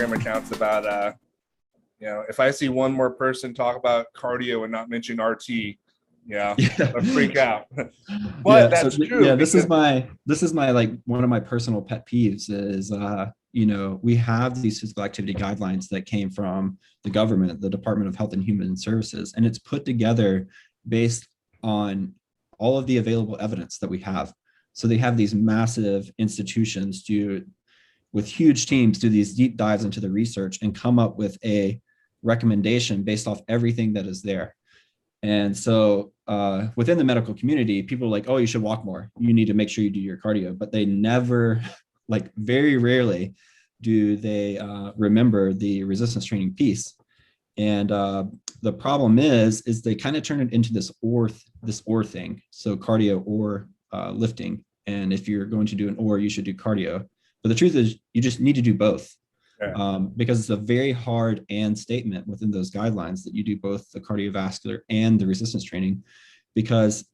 Instagram accounts about, if I see one more person talk about cardio and not mention RT, I freak out. But that's true. Yeah, this is my like one of my personal pet peeves is we have these physical activity guidelines that came from the government, the Department of Health and Human Services, and it's put together based on all of the available evidence that we have. So they have these massive institutions with huge teams do these deep dives into the research and come up with a recommendation based off everything that is there. And so within the medical community, people are like, oh, you should walk more. You need to make sure you do your cardio. But they never, like very rarely, do they remember the resistance training piece. And the problem is they kind of turn it into this or thing. So cardio or lifting. And if you're going to do an or, you should do cardio. But the truth is you just need to do both. Because it's a very hard and statement within those guidelines that you do both the cardiovascular and the resistance training because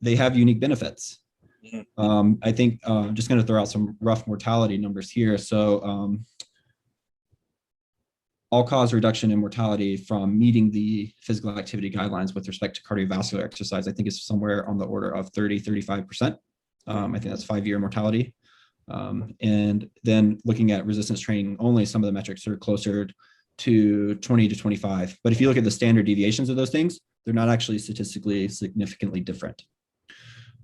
they have unique benefits. I think I'm just going to throw out some rough mortality numbers here. So all-cause reduction in mortality from meeting the physical activity guidelines with respect to cardiovascular exercise, I think is somewhere on the order of 35%. I think that's 5-year mortality. And then looking at resistance training only, some of the metrics are closer to 20 to 25. But if you look at the standard deviations of those things, they're not actually statistically significantly different.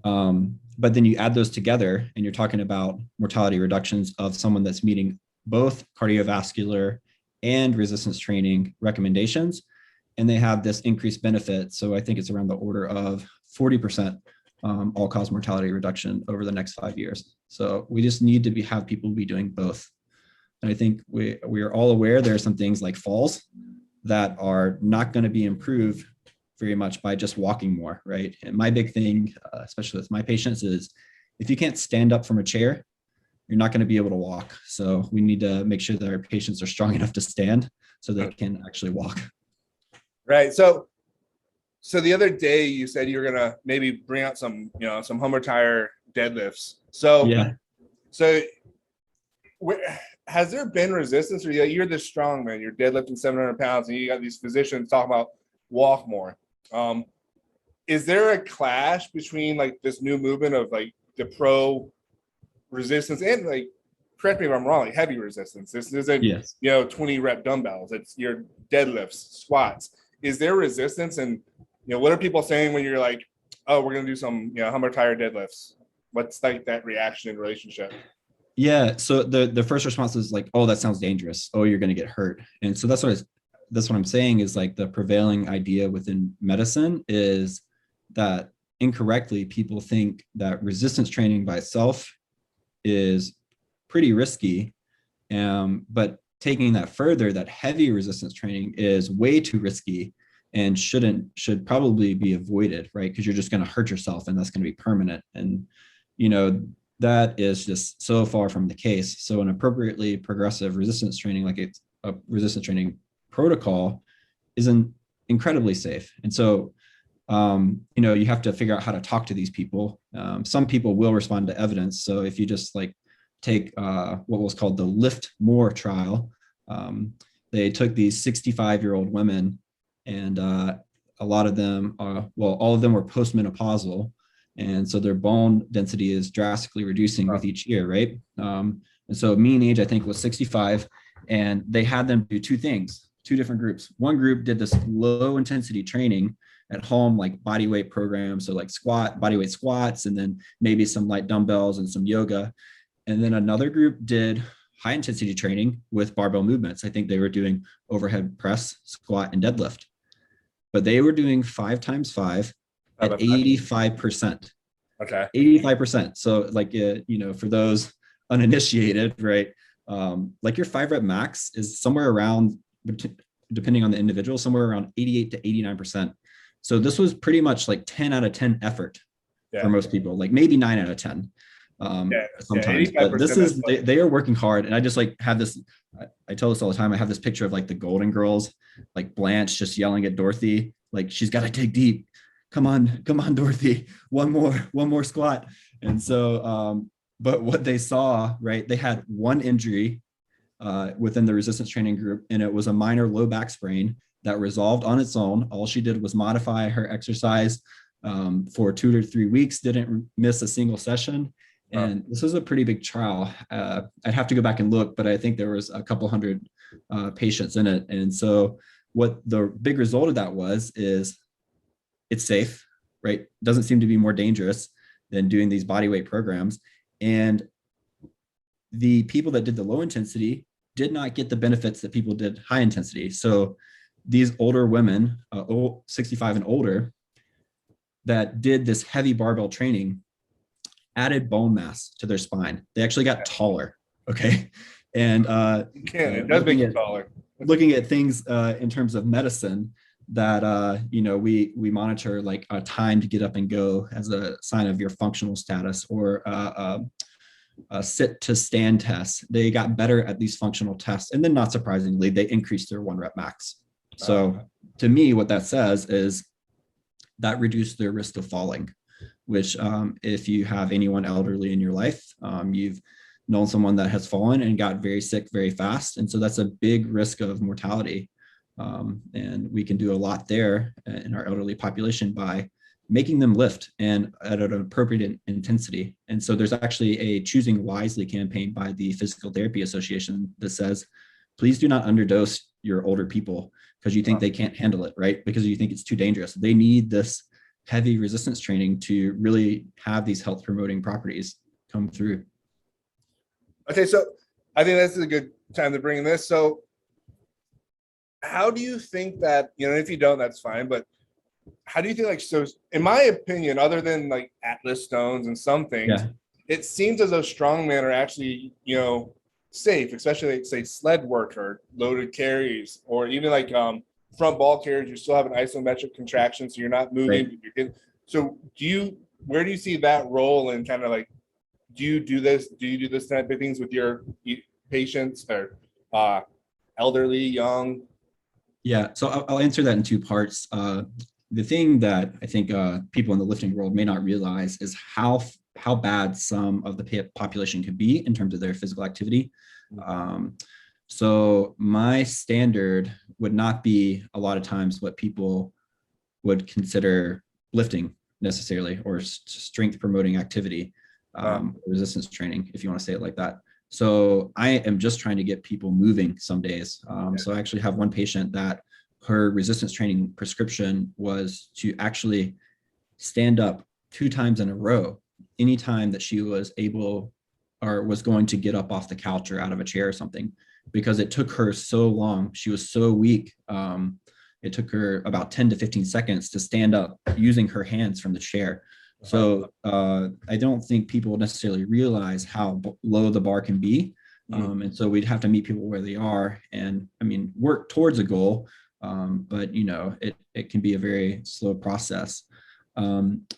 But then you add those together and you're talking about mortality reductions of someone that's meeting both cardiovascular and resistance training recommendations, and they have this increased benefit. So I think it's around the order of 40% all-cause mortality reduction over the next 5 years. So we just need to have people be doing both. And I think we are all aware there are some things like falls that are not going to be improved very much by just walking more, right? And my big thing, especially with my patients, is if you can't stand up from a chair, you're not going to be able to walk. So we need to make sure that our patients are strong enough to stand so they can actually walk. Right. So the other day you said you were going to maybe bring out some Hummer tire deadlifts. So, yeah. So has there been resistance, or you're the strongman, you're deadlifting 700 pounds and you got these physicians talking about walk more. Is there a clash between like this new movement of like the pro resistance and like, correct me if I'm wrong, like heavy resistance? This isn't, 20 rep dumbbells. It's your deadlifts, squats. Is there resistance? And, what are people saying when you're like, oh, we're going to do some, Hummer tire deadlifts? What's like that reaction and relationship? Yeah. So the first response is like, oh, that sounds dangerous. Oh, you're going to get hurt. And so that's what I'm saying is like the prevailing idea within medicine is that incorrectly people think that resistance training by itself is pretty risky. But taking that further, that heavy resistance training is way too risky and should probably be avoided, right? Because you're just going to hurt yourself and that's going to be permanent. And, that is just so far from the case. So an appropriately progressive resistance training, like a resistance training protocol, is incredibly safe. And so, you have to figure out how to talk to these people. Some people will respond to evidence. So if you just like take what was called the Lift More trial, they took these 65-year-old women, and a lot of them, all of them were postmenopausal. And so their bone density is drastically reducing with each year, right? And so mean age, I think, was 65. And they had them do two things, two different groups. One group did this low intensity training at home, like body weight programs. So like body weight squats, and then maybe some light dumbbells and some yoga. And then another group did high intensity training with barbell movements. I think they were doing overhead press, squat, and deadlift. But they were doing 5 times 5 at 85%. Okay. 85%. So like, for those uninitiated, right? Like your 5 rep max is somewhere around, depending on the individual, somewhere around 88 to 89%. So this was pretty much like 10 out of 10 effort for most people, like maybe 9 out of 10 sometimes. But this is, they are working hard. And I just like have this, I tell this all the time. I have this picture of like the Golden Girls, like Blanche just yelling at Dorothy, like she's got to dig deep. Come on, Dorothy, one more squat. And so, but what they saw, right, they had one injury within the resistance training group, and it was a minor low back sprain that resolved on its own. All she did was modify her exercise for 2 to 3 weeks, didn't miss a single session. And this was a pretty big trial. I'd have to go back and look, but I think there was a couple hundred patients in it. And so what the big result of that was is it's safe, right? Doesn't seem to be more dangerous than doing these body weight programs. And the people that did the low intensity did not get the benefits that people did high intensity. So these older women, 65 and older, that did this heavy barbell training added bone mass to their spine. They actually got taller. Okay. And it does make you taller. Looking at things in terms of medicine that we monitor like a time to get up and go as a sign of your functional status, or a sit to stand test. They got better at these functional tests, and then not surprisingly, they increased their 1 rep max. So to me, what that says is that reduced their risk of falling, which if you have anyone elderly in your life, you've known someone that has fallen and got very sick very fast. And so that's a big risk of mortality. And we can do a lot there in our elderly population by making them lift and at an appropriate intensity. And so there's actually a Choosing Wisely campaign by the Physical Therapy Association that says, please do not underdose your older people because you think they can't handle it, right? Because you think it's too dangerous. They need this heavy resistance training to really have these health promoting properties come through. Okay, so I think this is a good time to bring in this. So how do you think that, if you don't, that's fine, but how do you think, so in my opinion, other than like Atlas stones and some things, it seems as though strongman are actually, safe, especially like say sled work or loaded carries, or even like front ball carries, you still have an isometric contraction, so you're not moving. Right. So where do you see that role in kind of like, do you do this type of things with your patients or elderly, young? Yeah, so I'll answer that in 2 parts. The thing that I think people in the lifting world may not realize is how bad some of the population can be in terms of their physical activity. So my standard would not be a lot of times what people would consider lifting necessarily, or strength promoting activity, resistance training, if you want to say it like that. So I am just trying to get people moving some days. So I actually have one patient that her resistance training prescription was to actually stand up 2 times in a row anytime that she was able or was going to get up off the couch or out of a chair or something, because it took her so long. She was so weak. It took her about 10 to 15 seconds to stand up using her hands from the chair. So I don't think people necessarily realize how low the bar can be. And so we'd have to meet people where they are and work towards a goal. But it can be a very slow process.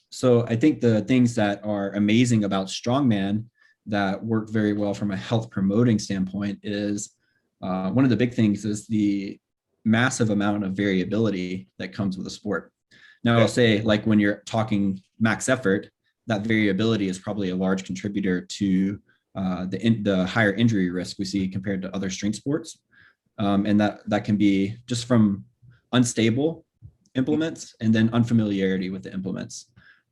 So I think the things that are amazing about Strongman that work very well from a health promoting standpoint is one of the big things is the massive amount of variability that comes with a sport. Now, I'll say, like, when you're talking max effort, that variability is probably a large contributor to the higher injury risk we see compared to other strength sports. And that can be just from unstable implements and then unfamiliarity with the implements.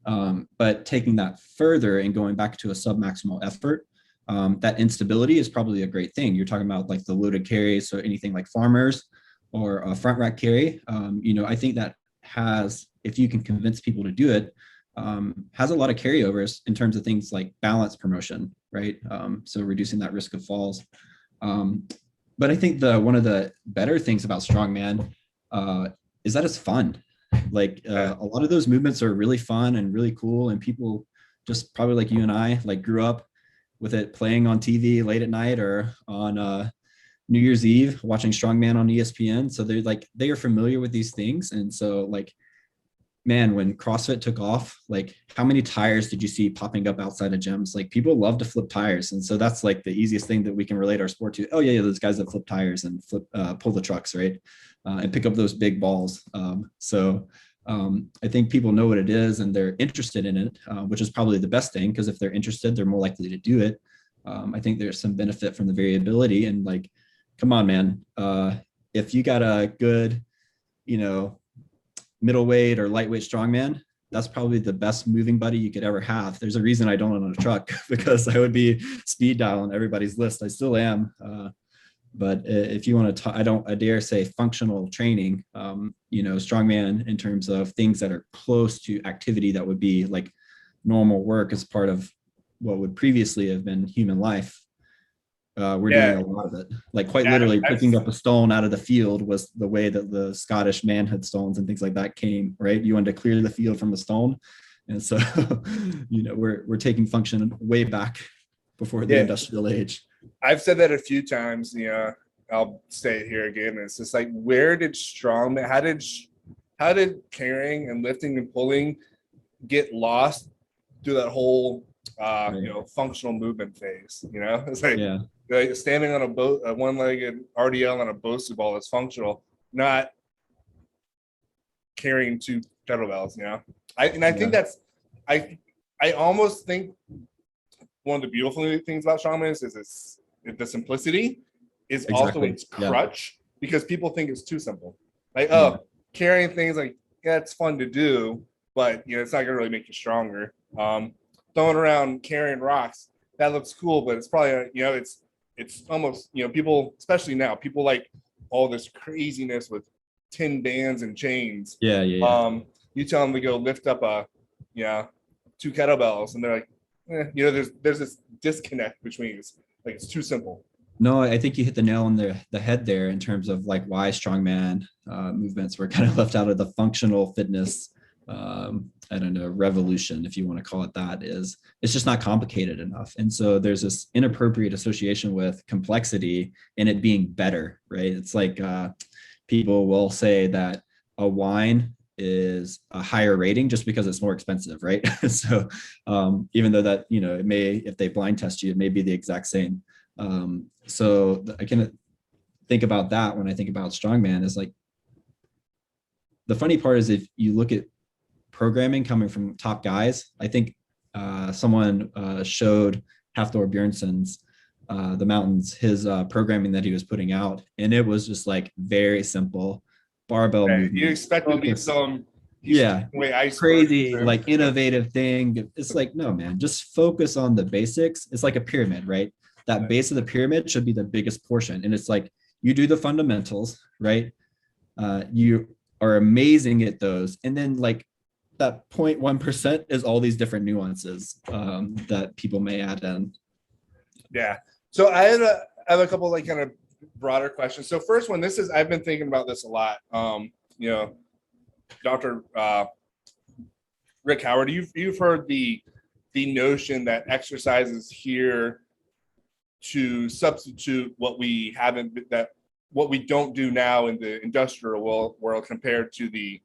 But taking that further and going back to a submaximal effort, that instability is probably a great thing. You're talking about like the loaded carries, so anything like farmers or a front rack carry. I think that has, if you can convince people to do it, has a lot of carryovers in terms of things like balance promotion, right? So reducing that risk of falls. But I think one of the better things about Strongman is that it's fun. Like a lot of those movements are really fun and really cool, and people just probably like you and I like grew up with it playing on TV late at night or on New Year's Eve watching Strongman on ESPN. So they are familiar with these things. And so like, man, when CrossFit took off, like how many tires did you see popping up outside of gyms? Like people love to flip tires. And so that's like the easiest thing that we can relate our sport to. Oh yeah, those guys that flip tires and pull the trucks, right? And pick up those big balls. I think people know what it is and they're interested in it, which is probably the best thing, because if they're interested, they're more likely to do it. I think there's some benefit from the variability, and like come on, man. If you got a good, you know, middleweight or lightweight strongman, that's probably the best moving buddy you could ever have. There's a reason I don't own a truck because I would be speed dialing everybody's list. I still am. But if you want to, I dare say functional training, strongman in terms of things that are close to activity that would be like normal work as part of what would previously have been human life. We're doing a lot of it, like quite literally picking up a stone out of the field was the way that the Scottish manhood stones and things like that came, right? You wanted to clear the field from the stone. And so, we're taking function way back before the industrial age. I've said that a few times, I'll say it here again. It's just like, where did strongman, how did carrying and lifting and pulling get lost through that whole, functional movement phase? It's like standing on a boat, a one-legged RDL on a Bosu ball is functional, not carrying two kettlebells. I think that's, I almost think one of the beautiful things about strongman is the simplicity is also its crutch, because people think it's too simple. Like, carrying things, like, it's fun to do, but it's not gonna really make you stronger. Throwing around carrying rocks, that looks cool, but it's probably it's almost people, especially now, people like all this craziness with tin bands and chains. You tell them to go lift up two kettlebells, and they're like, there's this disconnect between it's like it's too simple. No, I think you hit the nail on the head there in terms of like why strongman movements were kind of left out of the functional fitness I don't know, revolution, if you want to call it that. It's just not complicated enough. And so there's this inappropriate association with complexity and it being better, right? It's like people will say that a wine is a higher rating just because it's more expensive, right? So even though that, it may, if they blind test you, it may be the exact same. So I can think about that when I think about strongman. Is like, the funny part is if you look at programming coming from top guys, I think someone showed Hafthor Bjornsson's The Mountains, his programming that he was putting out, and it was just like very simple barbell movement. You expect it to be some crazy like innovative thing. It's like, no, man, just focus on the basics. It's like a pyramid, right? That base of the pyramid should be the biggest portion, and it's like you do the fundamentals, right? You are amazing at those, and then like that 0.1% is all these different nuances that people may add in. Yeah. So I have a couple like kind of broader questions. So first one, I've been thinking about this a lot. Dr. Rick Howard, you've heard the notion that exercise is here to substitute what we don't do now in the industrial world compared to the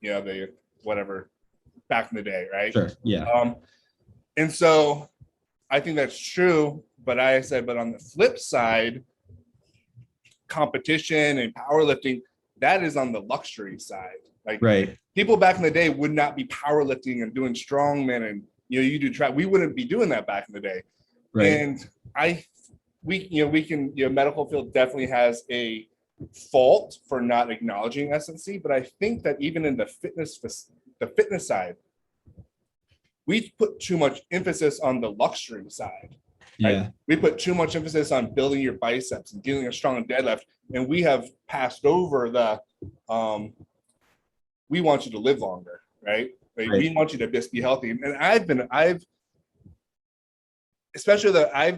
the whatever back in the day, right? Sure. Yeah. And so I think that's true, but on the flip side, competition and powerlifting, that is on the luxury side. Like, right, people back in the day would not be powerlifting and doing strongman, and you do track. We wouldn't be doing that back in the day. Right. And medical field definitely has a fault for not acknowledging S&C, but I think that even in the fitness side, we put too much emphasis on the luxury side. Right? Yeah. We put too much emphasis on building your biceps and getting a strong deadlift, and we have passed over the we want you to live longer, right? Like, we want you to just be healthy. And I've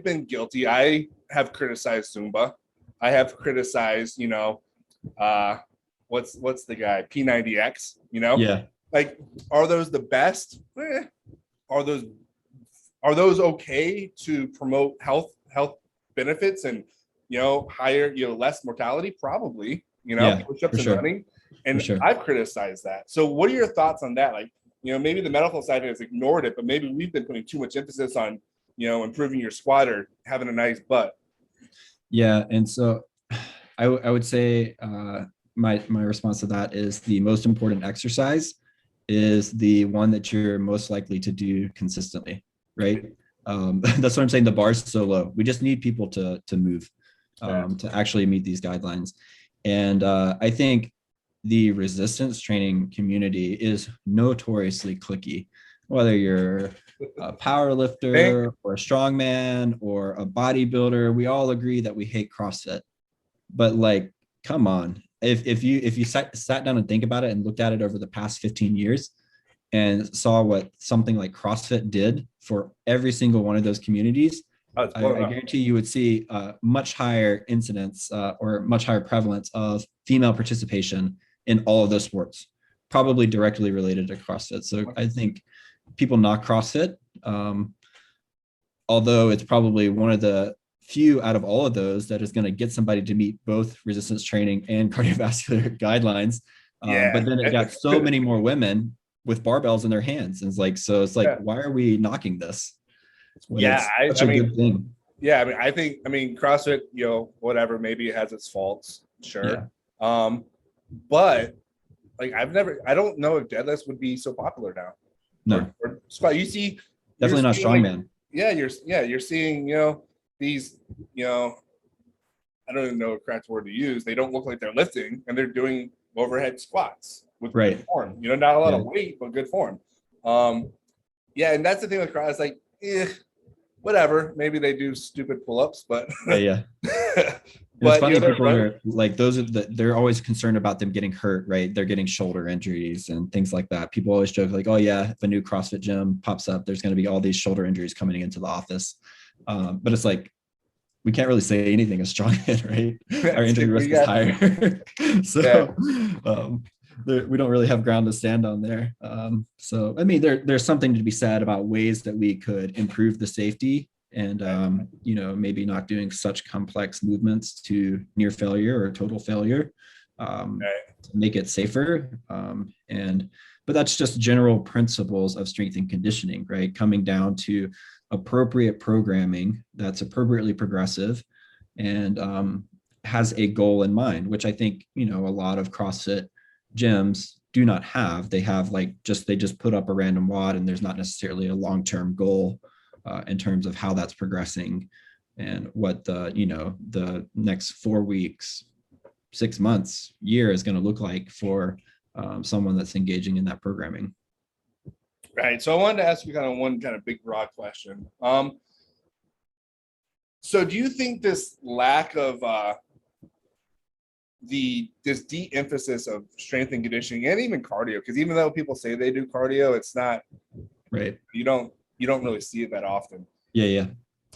been guilty. I have criticized Zumba. I have criticized, what's the guy, P90X, Yeah. Like, are those the best? Are those okay to promote health benefits and, higher, less mortality? Probably, push-ups and running. And I've criticized that. So what are your thoughts on that? Like, maybe the medical side has ignored it, but maybe we've been putting too much emphasis on, improving your squat or having a nice butt. Yeah. And so I would say my response to that is the most important exercise is the one that you're most likely to do consistently, right? That's what I'm saying. The bar's so low. We just need people to move. Yeah. to actually meet these guidelines. And I think the resistance training community is notoriously cliquey, whether you're a power Thank, lifter or a strongman or a bodybuilder. We all agree that we hate CrossFit, but like, come on. If you sat down and think about it and looked at it over the past 15 years and saw what something like CrossFit did for every single one of those communities, it's I blown up. guarantee you would see much higher incidence or much higher prevalence of female participation in all of those sports, probably directly related to CrossFit. So I think people knock CrossFit, although it's probably one of the few out of all of those that is going to get somebody to meet both resistance training and cardiovascular guidelines. Yeah. But then it got so many more women with barbells in their hands. And it's like, so it's like, Yeah. why are we knocking this? When Yeah, it's such a good thing. Yeah, I mean, CrossFit, whatever, maybe it has its faults, sure. Yeah. But like, I don't know if deadlifts would be so popular now. No, or squat. You see, definitely not strongman. Like, you're seeing, these, I don't even know a correct word to use. They don't look like they're lifting, and they're doing overhead squats with good form. Not a lot of weight, but good form. Yeah, and that's the thing with CrossFit. Like, whatever. Maybe they do stupid pull-ups, but yeah. But it's funny, people are like, they're always concerned about them getting hurt, right? They're getting shoulder injuries and things like that. People always joke like, oh yeah, if a new CrossFit gym pops up, there's going to be all these shoulder injuries coming into the office. But it's like, we can't really say anything as strongman, right? Our injury risk is higher. So we don't really have ground to stand on there. So, I mean, there's something to be said about ways that we could improve the safety and, maybe not doing such complex movements to near failure or total failure to make it safer. But that's just general principles of strength and conditioning, right? Coming down to appropriate programming that's appropriately progressive and has a goal in mind, which I think, a lot of CrossFit gyms do not have. They have they just put up a random WOD, and there's not necessarily a long-term goal in terms of how that's progressing and what the next 4 weeks, 6 months, year is going to look like for someone that's engaging in that programming. Right. So I wanted to ask you one big broad question. So do you think this lack of this de-emphasis of strength and conditioning and even cardio, because even though people say they do cardio, it's not right. You don't really see it that often. Yeah.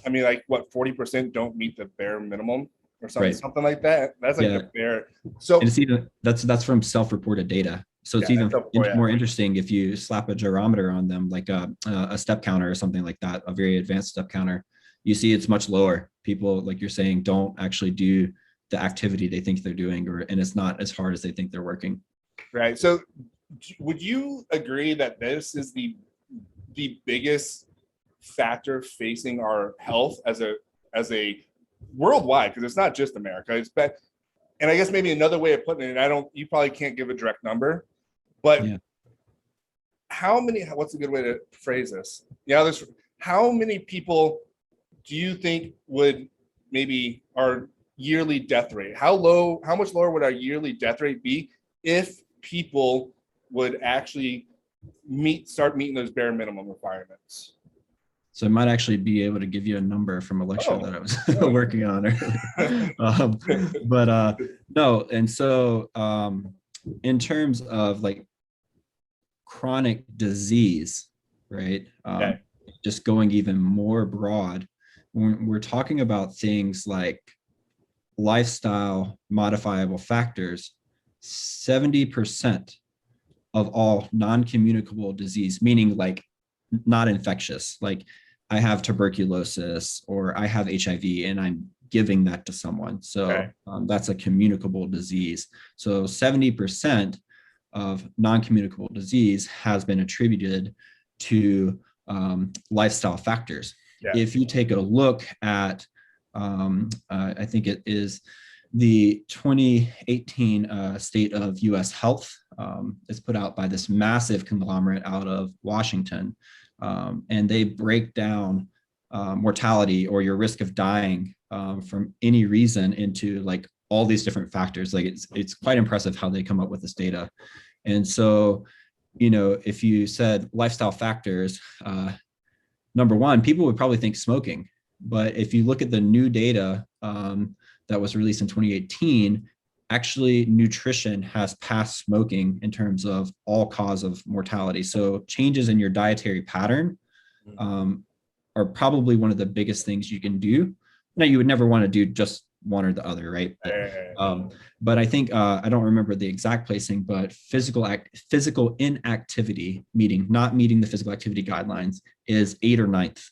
I mean, like, what, 40% don't meet the bare minimum or something like that. That's like the bare. So and it's even that's from self-reported data. So it's even more interesting if you slap a gyrometer on them, like a step counter or something like that, a very advanced step counter. You see it's much lower. People, like you're saying, don't actually do the activity they think they're doing, and it's not as hard as they think they're working. Right. So would you agree that this is the biggest factor facing our health as a worldwide, because it's not just America, it's bad. And I guess maybe another way of putting it, you probably can't give a direct number, but what's a good way to phrase this? How many people do you think would maybe our yearly death rate? How much lower would our yearly death rate be if people would actually start meeting those bare minimum requirements? So I might actually be able to give you a number from a lecture that I was working on earlier. No. And so in terms of like chronic disease, right? Just going even more broad, when we're talking about things like lifestyle modifiable factors, 70% of all non-communicable disease, meaning like not infectious, like I have tuberculosis or I have HIV and I'm giving that to someone. So that's a communicable disease. So 70% of non-communicable disease has been attributed to lifestyle factors. If you take a look at, I think it is the 2018 State of US Health, is put out by this massive conglomerate out of Washington. And they break down mortality or your risk of dying from any reason into like all these different factors. Like it's quite impressive how they come up with this data. And so, if you said lifestyle factors, number one, people would probably think smoking. But if you look at the new data that was released in 2018, actually nutrition has passed smoking in terms of all cause of mortality. So changes in your dietary pattern are probably one of the biggest things you can do. Now, you would never want to do just one or the other, right? But I think I don't remember the exact placing, but physical inactivity, not meeting the physical activity guidelines, is 8th or 9th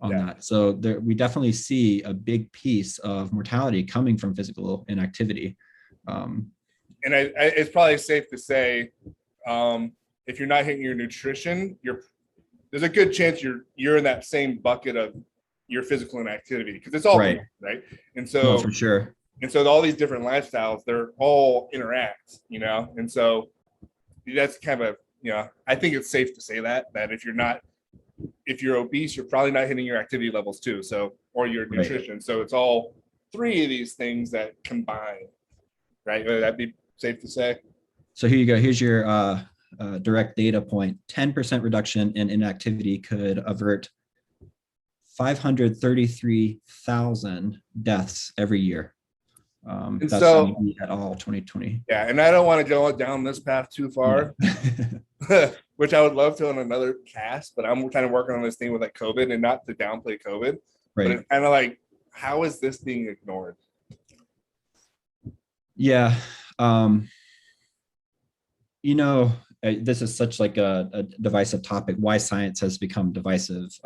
on that. So we definitely see a big piece of mortality coming from physical inactivity. And it's probably safe to say, if you're not hitting your nutrition, there's a good chance you're in that same bucket of your physical inactivity, because it's all right. And so for sure. And so all these different lifestyles, they're all interact, and so that's kind of, I think it's safe to say that if you're obese, you're probably not hitting your activity levels too. So, or your nutrition. Right. So it's all three of these things that combine, right? Would that be safe to say? So here you go. Here's your direct data point. 10% reduction in inactivity could avert 533,000 deaths every year. That's so at all 2020. Yeah, and I don't want to go down this path too far, which I would love to on another cast, but I'm kind of working on this thing with like COVID, and not to downplay COVID, but it's kind of like, how is this being ignored? Yeah. This is such like a divisive topic, why science has become divisive.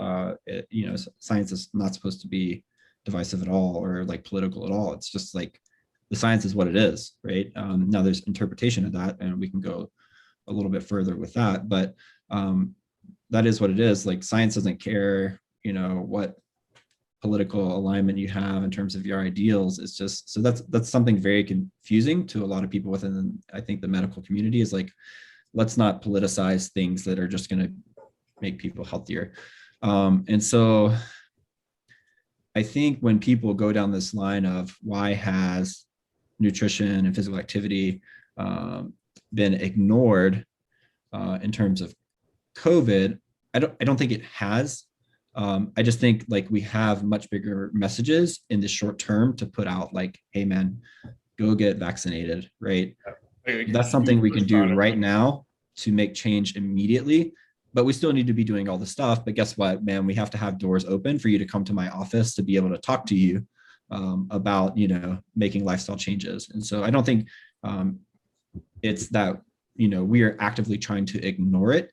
Science is not supposed to be divisive at all, or like political at all. It's just like the science is what it is, right? Now there's interpretation of that, and we can go a little bit further with that, but that is what it is. Like, science doesn't care, what political alignment you have in terms of your ideals. It's just, so that's something very confusing to a lot of people within, I think, the medical community, is like, let's not politicize things that are just going to make people healthier. And so I think when people go down this line of why has nutrition and physical activity been ignored in terms of COVID, I don't think it has. I just think like we have much bigger messages in the short term to put out, like, hey man, go get vaccinated, right? That's something we can do right now to make change immediately, but we still need to be doing all the stuff. But guess what, man, we have to have doors open for you to come to my office to be able to talk to you about, making lifestyle changes. And so I don't think it's that, we are actively trying to ignore it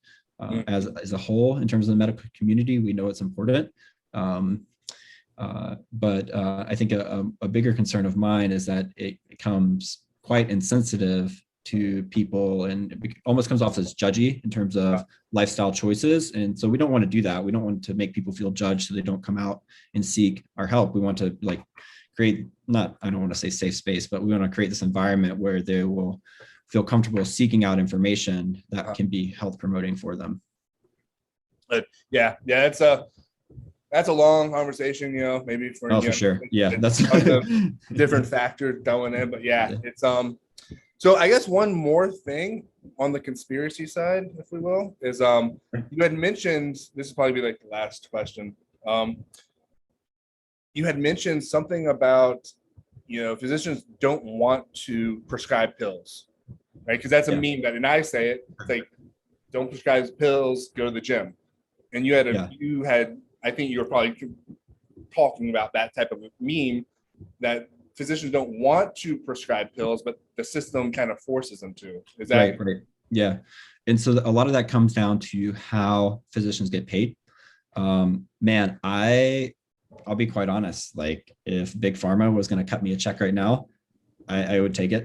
as a whole in terms of the medical community. We know it's important. But I think a bigger concern of mine is that it becomes quite insensitive to people, and it almost comes off as judgy in terms of lifestyle choices. And so we don't want to do that. We don't want to make people feel judged so they don't come out and seek our help. We want to create, I don't want to say safe space, but we want to create this environment where they will feel comfortable seeking out information that can be health promoting for them. But yeah, that's a long conversation, maybe for for sure. Yeah, that's different factors going in, but yeah, it's so I guess one more thing on the conspiracy side, if we will, is you had mentioned, this will probably be like the last question. You had mentioned something about, physicians don't want to prescribe pills, right? Because that's a meme that, and I say it, it's like, don't prescribe pills, go to the gym. And you had, I think you were probably talking about that type of meme, that physicians don't want to prescribe pills, but the system kind of forces them to. Is that right? Yeah. And so a lot of that comes down to how physicians get paid. Man, I'll be quite honest. Like, if Big Pharma was going to cut me a check right now, I would take it,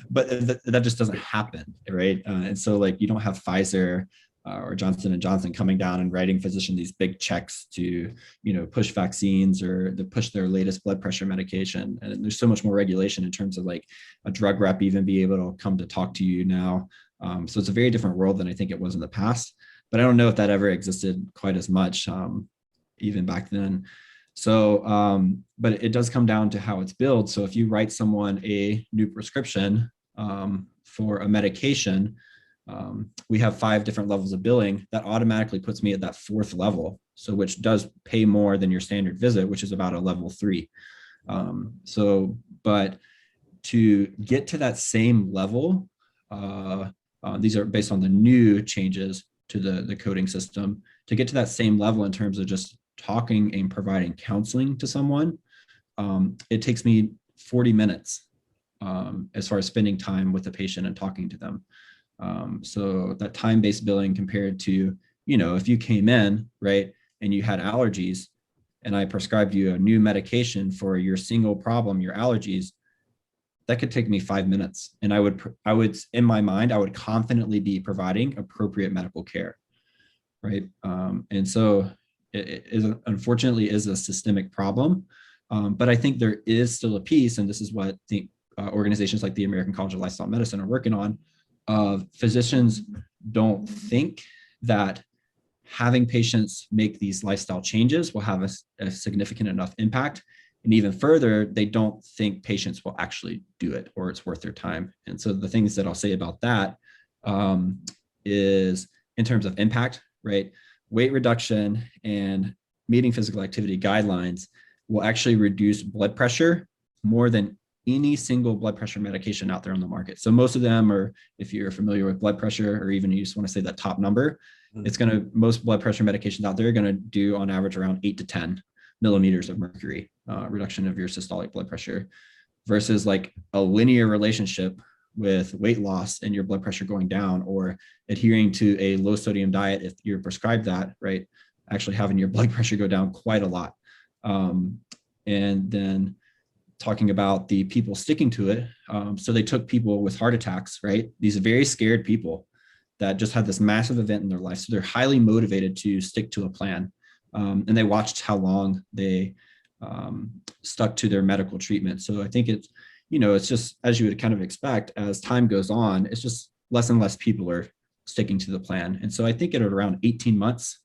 but that just doesn't happen, right? And so like, you don't have Pfizer or Johnson & Johnson coming down and writing physicians these big checks to, push vaccines or to push their latest blood pressure medication. And there's so much more regulation in terms of like a drug rep even be able to come to talk to you now. So it's a very different world than I think it was in the past, but I don't know if that ever existed quite as much, even back then. So, but it does come down to how it's billed. So if you write someone a new prescription for a medication, we have 5 different levels of billing. That automatically puts me at that 4th level. So which does pay more than your standard visit, which is about a level 3. But to get to that same level, these are based on the new changes to the coding system. To get to that same level in terms of just talking and providing counseling to someone, it takes me 40 minutes as far as spending time with the patient and talking to them. So that time-based billing compared to, if you came in, right, and you had allergies and I prescribed you a new medication for your single problem, your allergies, that could take me 5 minutes. And I would, in my mind, I would confidently be providing appropriate medical care, right? And so it is, unfortunately, is a systemic problem. But I think there is still a piece, and this is what the organizations like the American College of Lifestyle Medicine are working on. Physicians don't think that having patients make these lifestyle changes will have a significant enough impact. And even further, they don't think patients will actually do it or it's worth their time. And so the things that I'll say about that is in terms of impact, right? Weight reduction and meeting physical activity guidelines will actually reduce blood pressure more than any single blood pressure medication out there on the market. So most of them are, if you're familiar with blood pressure, or even you just want to say that top number, it's going to, most blood pressure medications out there are going to do on average around 8 to 10 millimeters of mercury reduction of your systolic blood pressure, versus like a linear relationship with weight loss and your blood pressure going down, or adhering to a low sodium diet if you're prescribed that, right? Actually having your blood pressure go down quite a lot. And then talking about the people sticking to it. So they took people with heart attacks, right? These very scared people that just had this massive event in their life. So they're highly motivated to stick to a plan. And they watched how long they stuck to their medical treatment. So I think it's, it's just, as you would kind of expect, as time goes on, it's just less and less people are sticking to the plan. And so I think at around 18 months,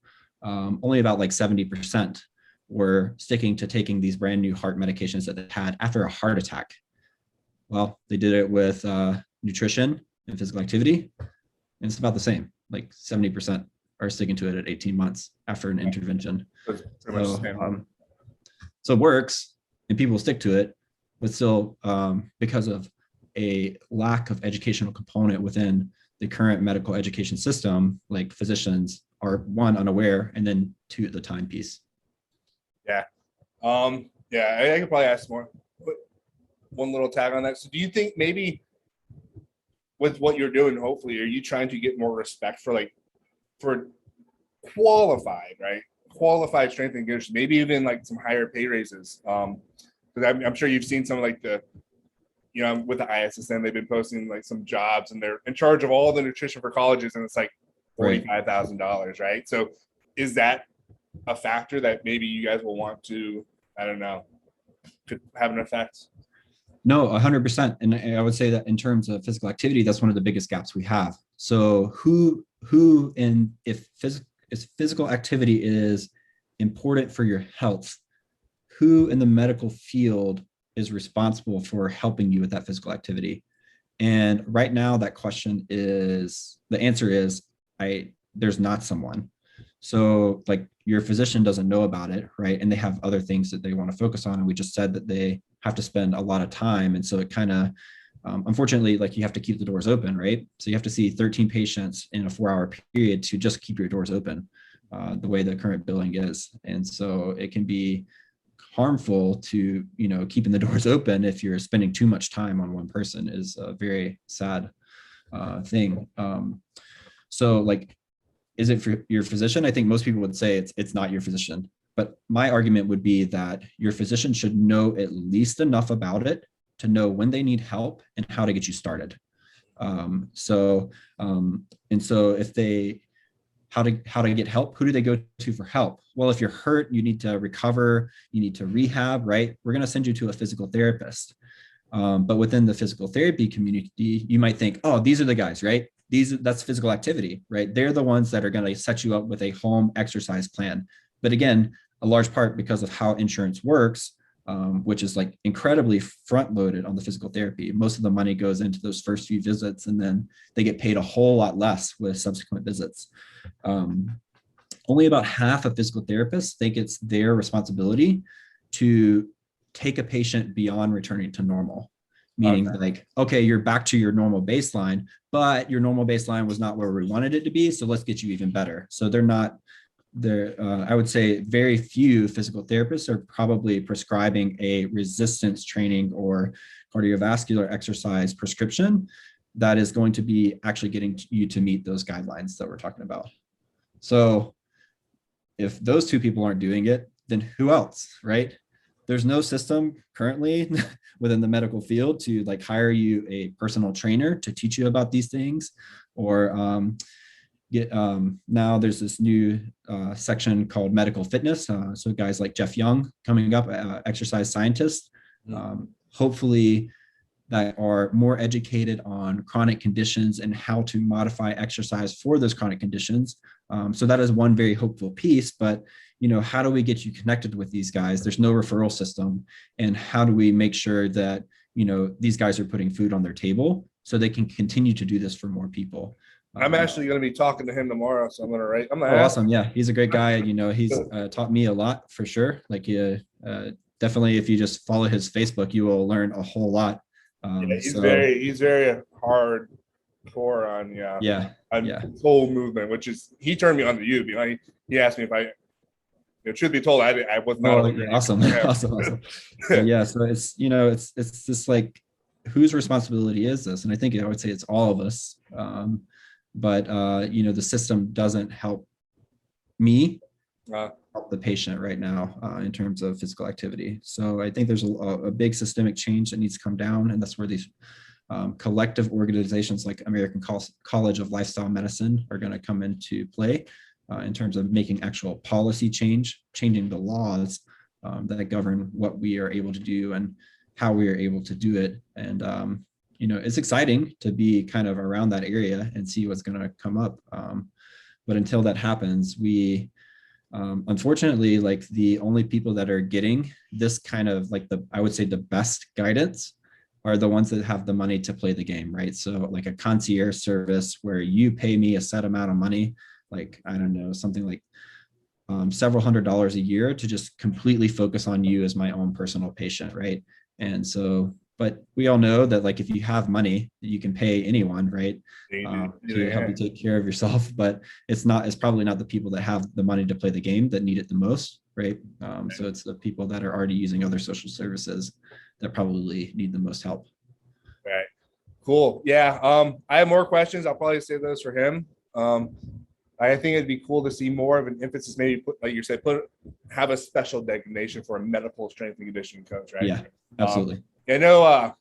only about like 70% were sticking to taking these brand new heart medications that they had after a heart attack. Well, they did it with nutrition and physical activity, and it's about the same. Like 70% are sticking to it at 18 months after an intervention. So it works, and people stick to it, but still, because of a lack of educational component within the current medical education system, like physicians are, 1, unaware, and then 2, the timepiece. Yeah. I could probably ask more, but one little tag on that. So do you think maybe with what you're doing, hopefully, are you trying to get more respect for qualified, right? Qualified strength and conditioning, maybe even like some higher pay raises. Because I'm sure you've seen some of like the, with the ISSN, they've been posting like some jobs and they're in charge of all the nutrition for colleges, and it's like $45,000, right? So is that a factor that maybe you guys will want to, I don't know, could have an effect? No, 100%. And I would say that in terms of physical activity, that's one of the biggest gaps we have. So if physical activity is important for your health, who in the medical field is responsible for helping you with that physical activity? And right now that question is, the answer is, there's not someone. So like your physician doesn't know about it, right? And they have other things that they want to focus on. And we just said that they have to spend a lot of time. And so it kind of, unfortunately, like you have to keep the doors open, right? So you have to see 13 patients in a 4-hour period to just keep your doors open, the way the current billing is. And so it can be harmful to, keeping the doors open if you're spending too much time on one person, is a very sad thing. So like, is it for your physician? I think most people would say it's not your physician. But my argument would be that your physician should know at least enough about it to know when they need help and how to get you started. So if they, how to get help, who do they go to for help? Well, if you're hurt, you need to recover, you need to rehab, right? We're going to send you to a physical therapist. But within the physical therapy community, you might think, oh, these are the guys, right? That's physical activity, right? They're the ones that are going to set you up with a home exercise plan. But again, a large part because of how insurance works, which is like incredibly front loaded on the physical therapy. Most of the money goes into those first few visits, and then they get paid a whole lot less with subsequent visits. Only about half of physical therapists think it's their responsibility to take a patient beyond returning to normal. Meaning like, okay, you're back to your normal baseline, but your normal baseline was not where we wanted it to be. So let's get you even better. So they're not there. I would say very few physical therapists are probably prescribing a resistance training or cardiovascular exercise prescription that is going to be actually getting you to meet those guidelines that we're talking about. So if those two people aren't doing it, then who else, right? There's no system currently within the medical field to like hire you a personal trainer to teach you about these things, or now there's this new section called medical fitness. So guys like Jeff Young coming up, exercise scientists, hopefully that are more educated on chronic conditions and how to modify exercise for those chronic conditions. So that is one very hopeful piece, but how do we get you connected with these guys? There's no referral system. And how do we make sure that, these guys are putting food on their table so they can continue to do this for more people? I'm actually going to be talking to him tomorrow. So I'm going to write. Awesome. Yeah. He's a great guy. He's taught me a lot for sure. Like definitely if you just follow his Facebook, you will learn a whole lot. He's very hardcore on this whole movement, which is, he turned me on to you. He asked me if I, truth be told, I was not. Awesome. Awesome. Yeah. So it's, it's just like, whose responsibility is this? And I think I would say it's all of us. But the system doesn't help me help the patient right now in terms of physical activity. So I think there's a big systemic change that needs to come down, and that's where these collective organizations like American College of Lifestyle Medicine are going to come into play in terms of making actual policy changing the laws that govern what we are able to do and how we are able to do it. And it's exciting to be kind of around that area and see what's going to come up. But until that happens, we unfortunately, like, the only people that are getting this kind of like I would say the best guidance are the ones that have the money to play the game, right? So like a concierge service where you pay me a set amount of money, like, I don't know, something like several $100s a year to just completely focus on you as my own personal patient, right? And so, but we all know that, like, if you have money, you can pay anyone, right? To help you take care of yourself. But it's probably not the people that have the money to play the game that need it the most, right? So it's the people that are already using other social services that probably need the most help. Right. Cool. Yeah. I have more questions. I'll probably save those for him. I think it'd be cool to see more of an emphasis, maybe put, like you said, have a special designation for a medical strength and conditioning coach, right? Yeah, absolutely. I know,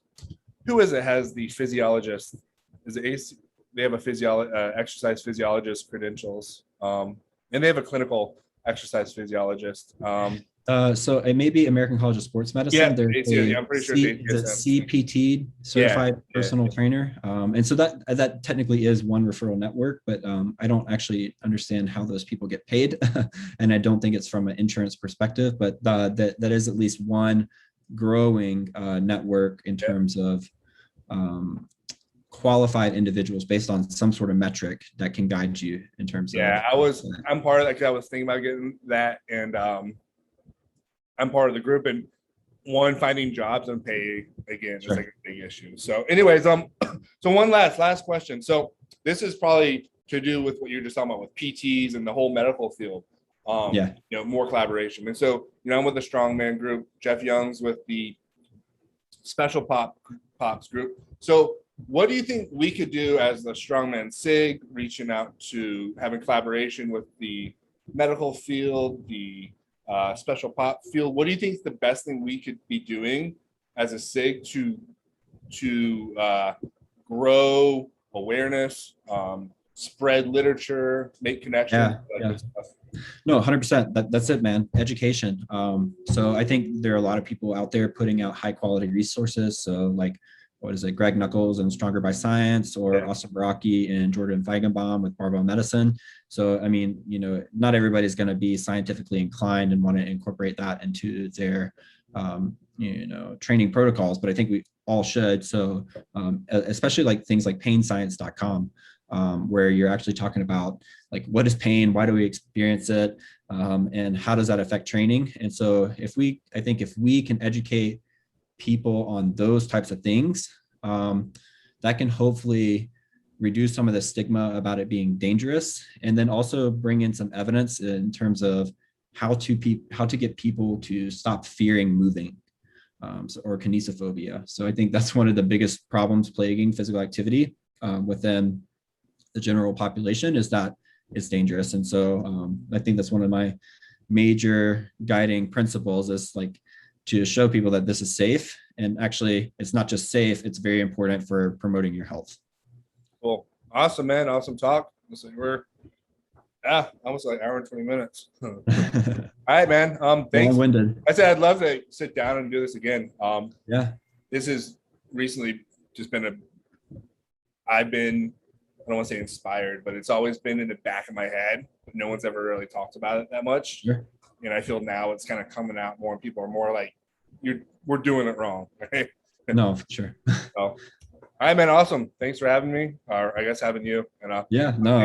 who is it has the physiologist? Is it AC? They have a exercise physiologist credentials, and they have a clinical exercise physiologist. So it may be American College of Sports Medicine. Yeah, I'm pretty sure it's a CPT, certified personal trainer. And so that technically is one referral network, but I don't actually understand how those people get paid. And I don't think it's from an insurance perspective, but that is at least one growing network in terms of qualified individuals based on some sort of metric that can guide you in terms of. I'm part of that, because I was thinking about getting that, and I'm part of the group, and finding jobs and pay again is like a big issue. So anyways, so one last question. So this is probably to do with what you're just talking about with PTs and the whole medical field. More collaboration. And so, I'm with the Strongman group. Jeff Young's with the Special Pops group. So what do you think we could do as the Strongman SIG, reaching out to having collaboration with the medical field, the Special Pop field? What do you think is the best thing we could be doing as a SIG to grow awareness, spread literature, make connections? No, 100%. That's it, man. Education. So I think there are a lot of people out there putting out high quality resources. So like what is it, Greg Knuckles and Stronger by Science, or Austin Baraki and Jordan Feigenbaum with barbell medicine. So, I mean, you know, not everybody's going to be scientifically inclined and want to incorporate that into their, you know, training protocols, but I think we all should. So, especially like things like painscience.com, where you're actually talking about like, what is pain? Why do we experience it? And how does that affect training? And so I think if we can educate people on those types of things, that can hopefully reduce some of the stigma about it being dangerous, and then also bring in some evidence in terms of how to get people to stop fearing moving, or kinesiophobia. So I think that's one of the biggest problems plaguing physical activity within the general population, is that it's dangerous. And so I think that's one of my major guiding principles, is like to show people that this is safe. And actually, it's not just safe, it's very important for promoting your health. Cool. Awesome, man. Awesome talk. We're almost like an hour and 20 minutes. All right, man. Thanks. Long-winded. I said I'd love to sit down and do this again. Yeah. This has recently just been I don't want to say inspired, but it's always been in the back of my head. No one's ever really talked about it that much. Sure. And I feel now it's kind of coming out more, and people are more like, we're doing it wrong. Right? No, for sure. So, all right, man. Awesome. Thanks for having me, or I guess having you. And I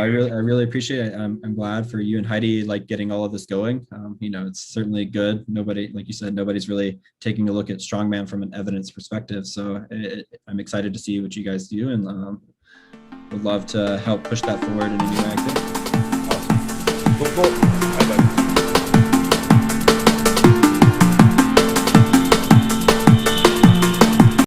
really appreciate it. I'm glad for you and Heidi, like getting all of this going. You know, it's certainly good. Nobody, like you said, nobody's really taking a look at Strongman from an evidence perspective. So I'm excited to see what you guys do, and would love to help push that forward in any way I could. Awesome. Cool.